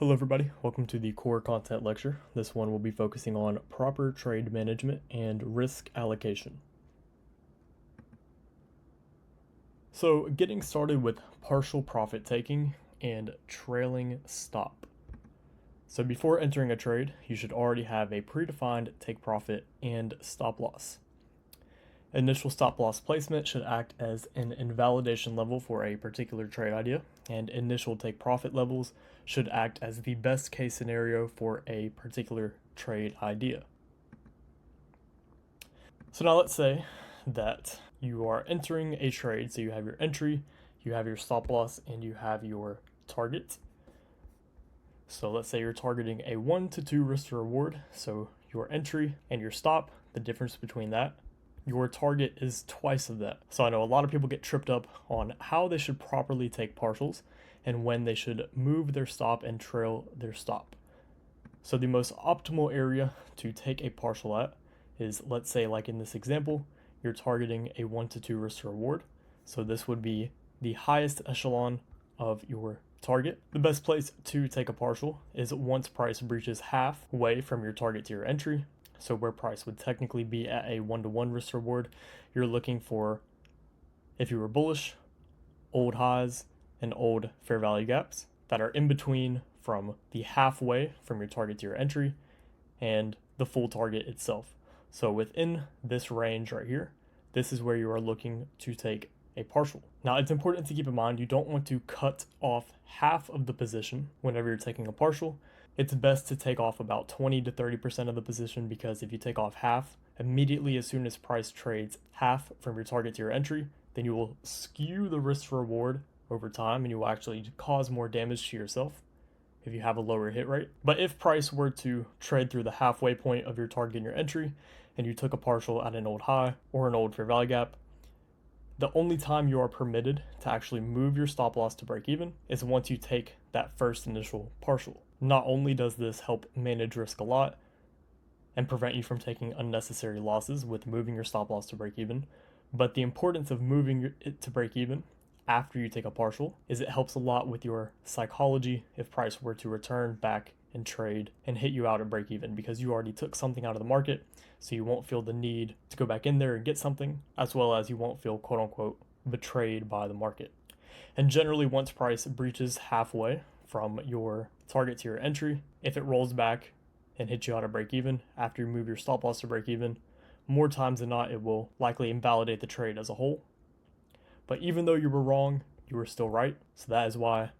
Hello everybody, welcome to the core content lecture. This one will be focusing on proper trade management and risk allocation. So getting started with partial profit taking and trailing stop. So before entering a trade, you should already have a predefined take profit and stop loss. Initial stop loss placement should act as an invalidation level for a particular trade idea, and initial take profit levels should act as the best case scenario for a particular trade idea. So now let's say that you are entering a trade, so you have your entry, you have your stop loss, and you have your target. So let's say you're targeting a 1 to 2 risk to reward, so your entry and your stop, the difference between that, your target is twice of that. So I know a lot of people get tripped up on how they should properly take partials and when they should move their stop and trail their stop. So the most optimal area to take a partial at is, let's say like in this example, you're targeting a 1 to 2 risk to reward. So this would be the highest echelon of your target. The best place to take a partial is once price breaches halfway from your target to your entry. So where price would technically be at a 1-to-1 risk reward, you're looking for, if you were bullish, old highs and old fair value gaps that are in between from the halfway from your target to your entry and the full target itself. So within this range right here, this is where you are looking to take a partial. Now it's important to keep in mind you don't want to cut off half of the position whenever you're taking a partial. It's best to take off about 20 to 30% of the position, because if you take off half, immediately as soon as price trades half from your target to your entry, then you will skew the risk reward over time and you will actually cause more damage to yourself if you have a lower hit rate. But if price were to trade through the halfway point of your target and your entry and you took a partial at an old high or an old fair value gap, the only time you are permitted to actually move your stop loss to break even is once you take that first initial partial. Not only does this help manage risk a lot and prevent you from taking unnecessary losses with moving your stop loss to break even, but the importance of moving it to break even after you take a partial is it helps a lot with your psychology if price were to return back and trade and hit you out at break even, because you already took something out of the market, so you won't feel the need to go back in there and get something, as well as you won't feel quote unquote betrayed by the market. And generally once price breaches halfway from your target to your entry, if it rolls back and hits you out at break even after you move your stop loss to break even, more times than not it will likely invalidate the trade as a whole. But even though you were wrong, you were still right. So that is why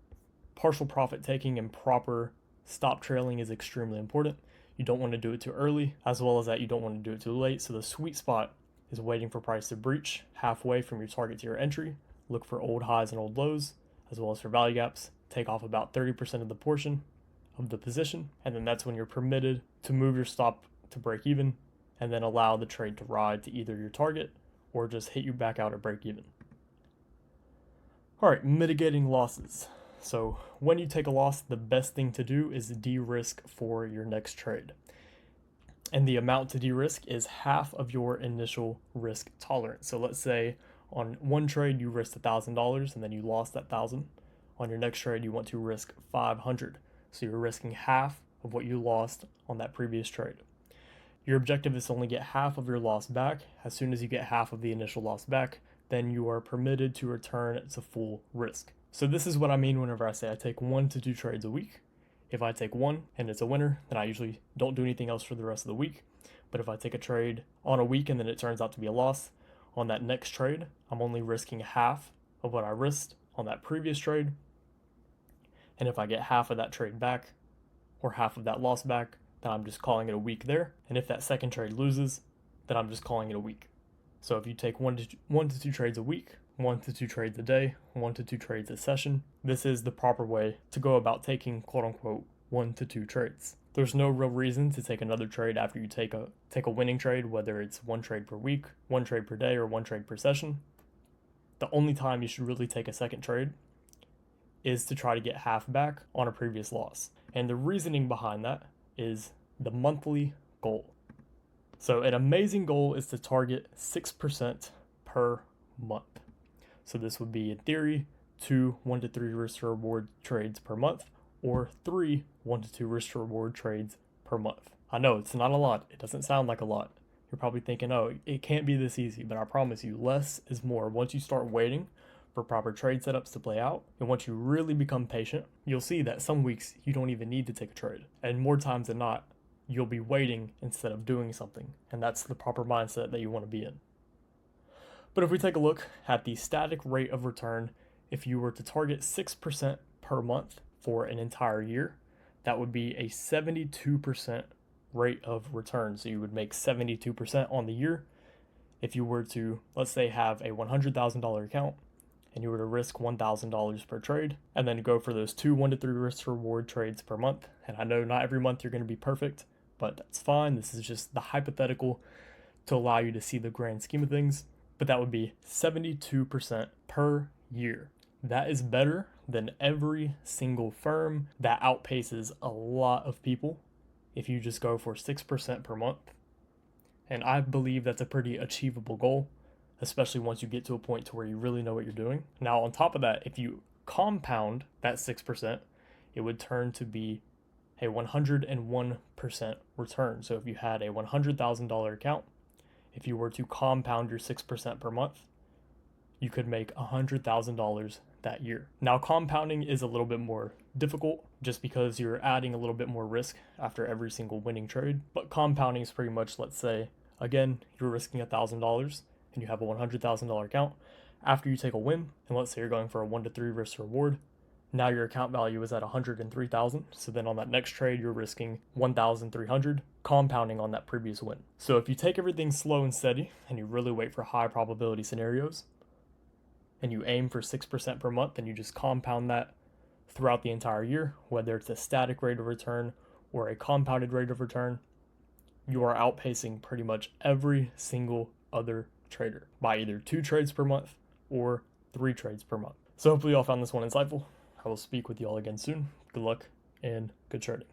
partial profit taking and proper stop trailing is extremely important. You don't want to do it too early, as well as that you don't want to do it too late. So the sweet spot is waiting for price to breach halfway from your target to your entry. Look for old highs and old lows, as well as for value gaps. Take off about 30% of the portion of the position, and then that's when you're permitted to move your stop to break even, and then allow the trade to ride to either your target or just hit you back out at break even. All right, mitigating losses. So when you take a loss, the best thing to do is de-risk for your next trade. And the amount to de-risk is half of your initial risk tolerance. So let's say on one trade you risked $1,000 and then you lost that $1,000. On your next trade you want to risk $500. So you're risking half of what you lost on that previous trade. Your objective is to only get half of your loss back. As soon as you get half of the initial loss back, then you are permitted to return to full risk. So this is what I mean whenever I say I take 1 to 2 trades a week. If I take one and it's a winner, then I usually don't do anything else for the rest of the week. But if I take a trade on a week and then it turns out to be a loss, on that next trade, I'm only risking half of what I risked on that previous trade. And if I get half of that trade back or half of that loss back, then I'm just calling it a week there. And if that second trade loses, then I'm just calling it a week. So if you take 1 to 2 trades a week, 1 to 2 trades a day, 1 to 2 trades a session, this is the proper way to go about taking quote unquote 1 to 2 trades. There's no real reason to take another trade after you take a winning trade, whether it's 1 trade per week, 1 trade per day, or 1 trade per session. The only time you should really take a second trade is to try to get half back on a previous loss. And the reasoning behind that is the monthly goal. So an amazing goal is to target 6% per month. So this would be, in theory, 1 to 3 risk to reward trades per month, or 3 1 to 2 risk to reward trades per month. I know it's not a lot. It doesn't sound like a lot. You're probably thinking, oh, it can't be this easy, but I promise you, less is more. Once you start waiting for proper trade setups to play out, and once you really become patient, you'll see that some weeks you don't even need to take a trade. And more times than not, you'll be waiting instead of doing something. And that's the proper mindset that you want to be in. But if we take a look at the static rate of return, if you were to target 6% per month for an entire year, that would be a 72% rate of return. So you would make 72% on the year. If you were to, let's say, have a $100,000 account and you were to risk $1,000 per trade and then go for those 2 1 to 3 risk reward trades per month. And I know not every month you're going to be perfect, but that's fine. This is just the hypothetical to allow you to see the grand scheme of things. But that would be 72% per year. That is better than every single firm. That outpaces a lot of people if you just go for 6% per month. And I believe that's a pretty achievable goal, especially once you get to a point to where you really know what you're doing. Now, on top of that, if you compound that 6%, it would turn to be a 101% return. So if you had a $100,000 account, if you were to compound your 6% per month, you could make $100,000 that year. Now, compounding is a little bit more difficult just because you're adding a little bit more risk after every single winning trade. But compounding is pretty much, let's say, again, you're risking $1,000 and you have a $100,000 account. After you take a win, and let's say you're going for a 1 to 3 risk reward, now your account value is at $103,000. So then on that next trade, you're risking $1,300, compounding on that previous win. So if you take everything slow and steady and you really wait for high probability scenarios and you aim for 6% per month and you just compound that throughout the entire year, whether it's a static rate of return or a compounded rate of return, you are outpacing pretty much every single other trader by either 2 trades per month or 3 trades per month. So hopefully y'all found this one insightful. I will speak with you all again soon. Good luck and good trading.